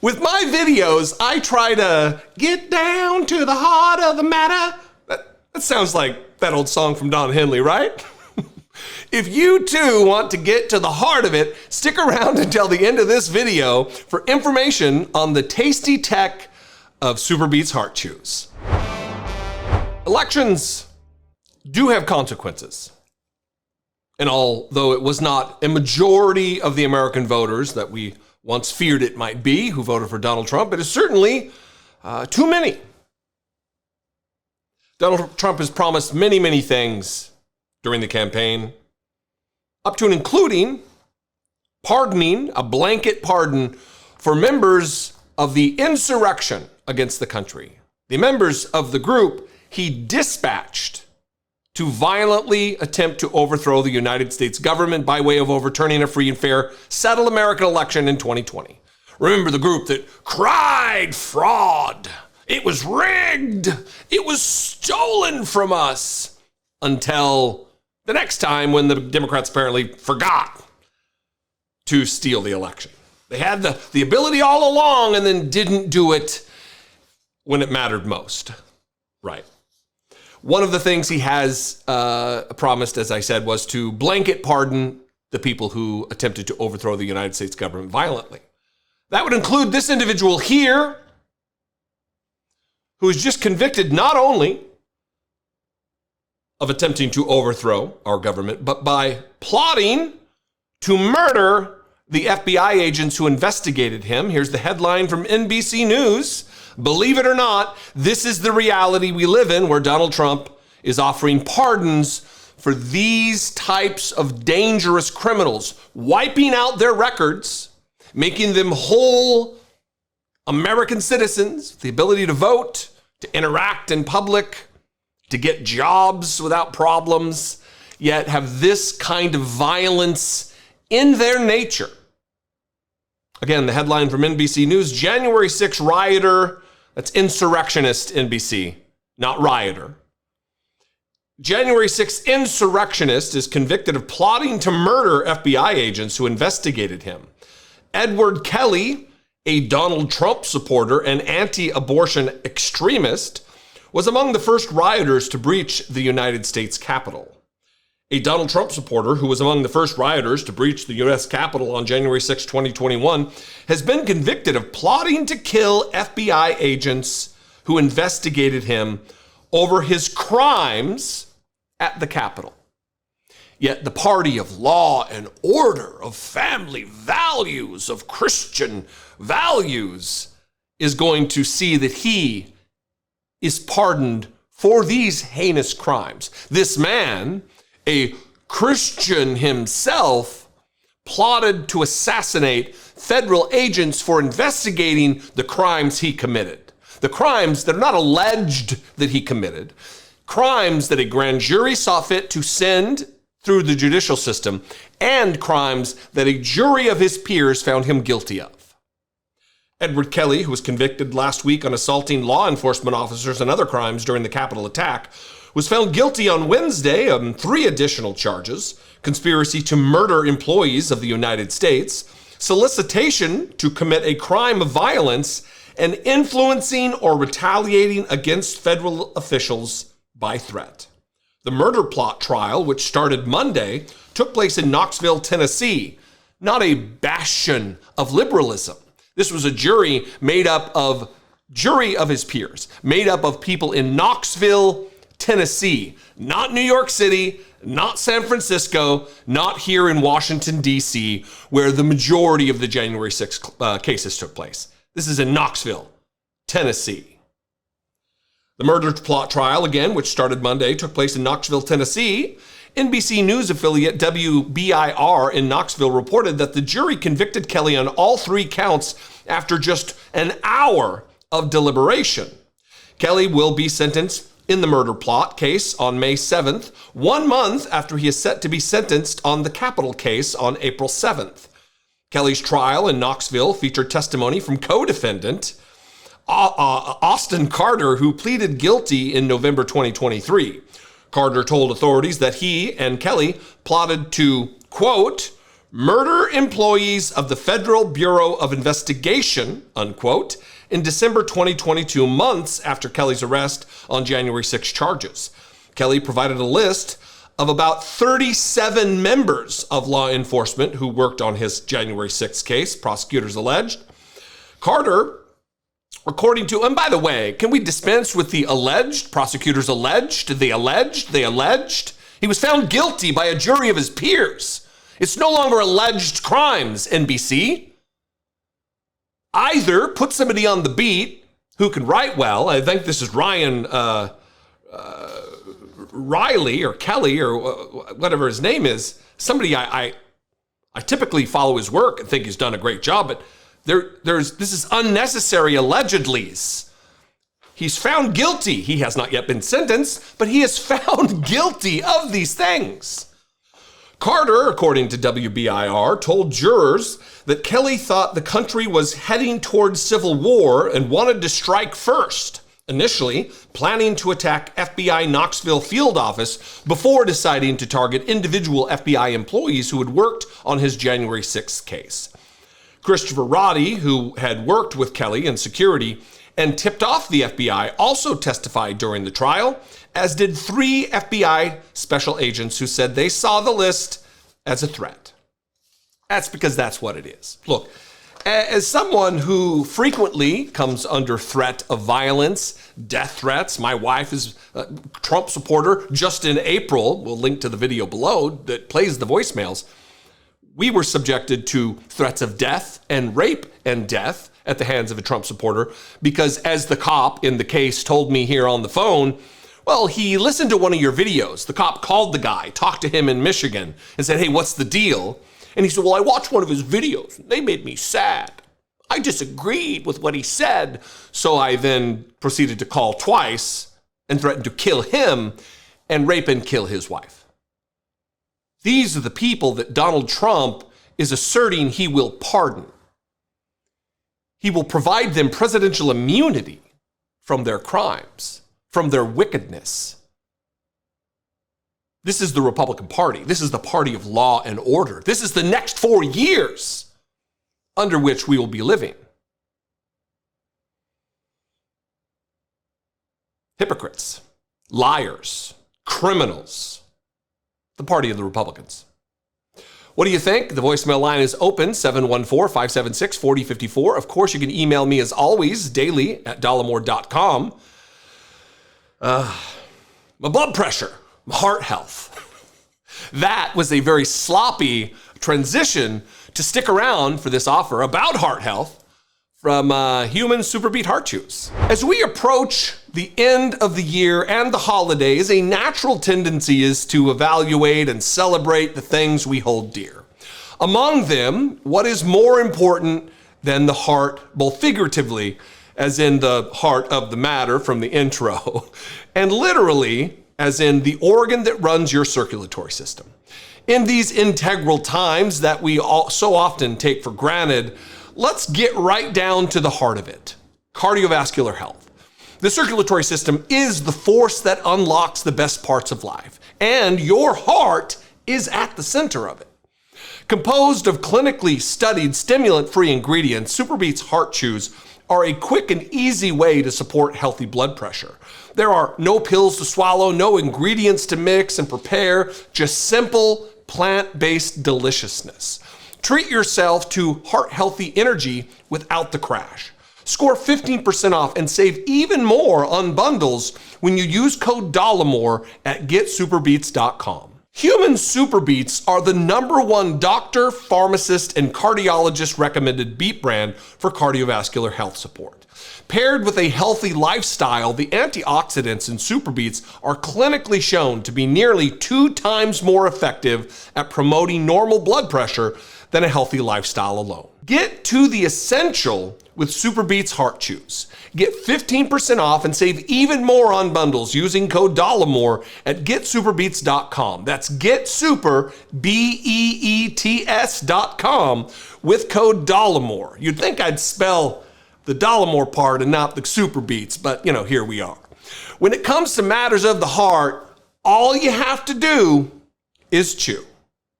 With my videos, I try to get down to the heart of the matter. That sounds like that old song from Don Henley, right? If you too want to get to the heart of it, stick around until the end of this video for information on the tasty tech of Superbeats Heart Chews. Elections do have consequences. And although it was not a majority of the American voters that we once feared it might be who voted for Donald Trump, it is certainly too many. Donald Trump has promised many, many things during the campaign, up to and including pardoning, a blanket pardon for members of the insurrection against the country. The members of the group he dispatched to violently attempt to overthrow the United States government by way of overturning a free and fair, settled American election in 2020. Remember the group that cried fraud. It was rigged. It was stolen from us, until the next time when the Democrats apparently forgot to steal the election. They had the ability all along and then didn't do it when it mattered most. Right. One of the things he has promised, as I said, was to blanket pardon the people who attempted to overthrow the United States government violently. That would include this individual here, who is just convicted not only of attempting to overthrow our government, but by plotting to murder the FBI agents who investigated him. Here's the headline from NBC News. Believe it or not, this is the reality we live in, where Donald Trump is offering pardons for these types of dangerous criminals, wiping out their records, making them whole American citizens, the ability to vote, to interact in public, to get jobs without problems, yet have this kind of violence in their nature. Again, the headline from NBC News, January 6 rioter, that's insurrectionist NBC, not rioter. January 6 insurrectionist is convicted of plotting to murder FBI agents who investigated him. Edward Kelley, a Donald Trump supporter and anti-abortion extremist, was among the first rioters to breach the United States Capitol. A Donald Trump supporter who was among the first rioters to breach the U.S. Capitol on January 6, 2021, has been convicted of plotting to kill FBI agents who investigated him over his crimes at the Capitol. Yet the party of law and order, of family values, of Christian values, is going to see that he is pardoned for these heinous crimes. This man, a Christian himself, plotted to assassinate federal agents for investigating the crimes he committed. The crimes that are not alleged that he committed, crimes that a grand jury saw fit to send through the judicial system, and crimes that a jury of his peers found him guilty of. Edward Kelley, who was convicted last week on assaulting law enforcement officers and other crimes during the Capitol attack, was found guilty on Wednesday on 3 additional charges: conspiracy to murder employees of the United States, solicitation to commit a crime of violence, and influencing or retaliating against federal officials by threat. The murder plot trial, which started Monday, took place in Knoxville, Tennessee, not a bastion of liberalism. This was a jury of his peers, made up of people in Knoxville, Tennessee, not New York City, not San Francisco, not here in Washington, D.C., where the majority of the January 6th cases took place. This is in Knoxville, Tennessee. The murder plot trial, again, which started Monday, took place in Knoxville, Tennessee. NBC News affiliate WBIR in Knoxville reported that the jury convicted Kelley on all 3 counts after just an hour of deliberation. Kelley will be sentenced in the murder plot case on May 7th, 1 month after he is set to be sentenced on the Capitol case on April 7th. Kelley's trial in Knoxville featured testimony from co-defendant Austin Carter, who pleaded guilty in November 2023. Carter told authorities that he and Kelley plotted to, quote, murder employees of the Federal Bureau of Investigation, unquote, in December 2022, months after Kelley's arrest on January 6 charges. Kelley provided a list of about 37 members of law enforcement who worked on his January 6 case, prosecutors alleged. Carter, according to, and by the way, can we dispense with the alleged? Prosecutors alleged, they alleged. He was found guilty by a jury of his peers. It's no longer alleged crimes, NBC. Either put somebody on the beat who can write well. I think this is Ryan Riley or Kelley or whatever his name is. Somebody I typically follow his work and think he's done a great job, but this is unnecessary allegedlys. He's found guilty. He has not yet been sentenced, but he is found guilty of these things. Carter, according to WBIR, told jurors that Kelley thought the country was heading towards civil war and wanted to strike first, initially planning to attack FBI Knoxville field office before deciding to target individual FBI employees who had worked on his January 6th case. Christopher Roddy, who had worked with Kelley in security and tipped off the FBI, also testified during the trial, as did 3 FBI special agents who said they saw the list as a threat. That's because that's what it is. Look, as someone who frequently comes under threat of violence, death threats, my wife is a Trump supporter. Just in April, we'll link to the video below that plays the voicemails, we were subjected to threats of death and rape and death at the hands of a Trump supporter because, as the cop in the case told me here on the phone, well, he listened to one of your videos. The cop called the guy, talked to him in Michigan, and said, hey, what's the deal? And he said, well, I watched one of his videos. They made me sad. I disagreed with what he said. So I then proceeded to call twice and threatened to kill him and rape and kill his wife. These are the people that Donald Trump is asserting he will pardon. He will provide them presidential immunity from their crimes, from their wickedness. This is the Republican Party. This is the party of law and order. This is the next 4 years under which we will be living. Hypocrites, liars, criminals, the party of the Republicans. What do you think? The voicemail line is open, 714-576-4054. Of course, you can email me as always, daily at dollemore.com. My blood pressure, my heart health. That was a very sloppy transition to stick around for this offer about heart health from Human Superbeat Heart Chews. As we approach the end of the year and the holidays, a natural tendency is to evaluate and celebrate the things we hold dear. Among them, what is more important than the heart, both figuratively, as in the heart of the matter from the intro, and literally, as in the organ that runs your circulatory system. In these integral times that we all so often take for granted, let's get right down to the heart of it, cardiovascular health. The circulatory system is the force that unlocks the best parts of life, and your heart is at the center of it. Composed of clinically studied stimulant-free ingredients, Superbeats Heart Chews are a quick and easy way to support healthy blood pressure. There are no pills to swallow, no ingredients to mix and prepare, just simple plant-based deliciousness. Treat yourself to heart-healthy energy without the crash. Score 15% off and save even more on bundles when you use code Dollemore at getsuperbeats.com. Human Superbeats are the #1 doctor, pharmacist, and cardiologist recommended beet brand for cardiovascular health support. Paired with a healthy lifestyle, the antioxidants in Superbeats are clinically shown to be nearly 2 times more effective at promoting normal blood pressure than a healthy lifestyle alone. Get to the essential with Superbeats Heart Chews. Get 15% off and save even more on bundles using code Dollemore at getsuperbeats.com. That's getsuper, BEETS.com with code Dollemore. You'd think I'd spell the Dollemore part and not the Superbeats, but here we are. When it comes to matters of the heart, all you have to do is chew.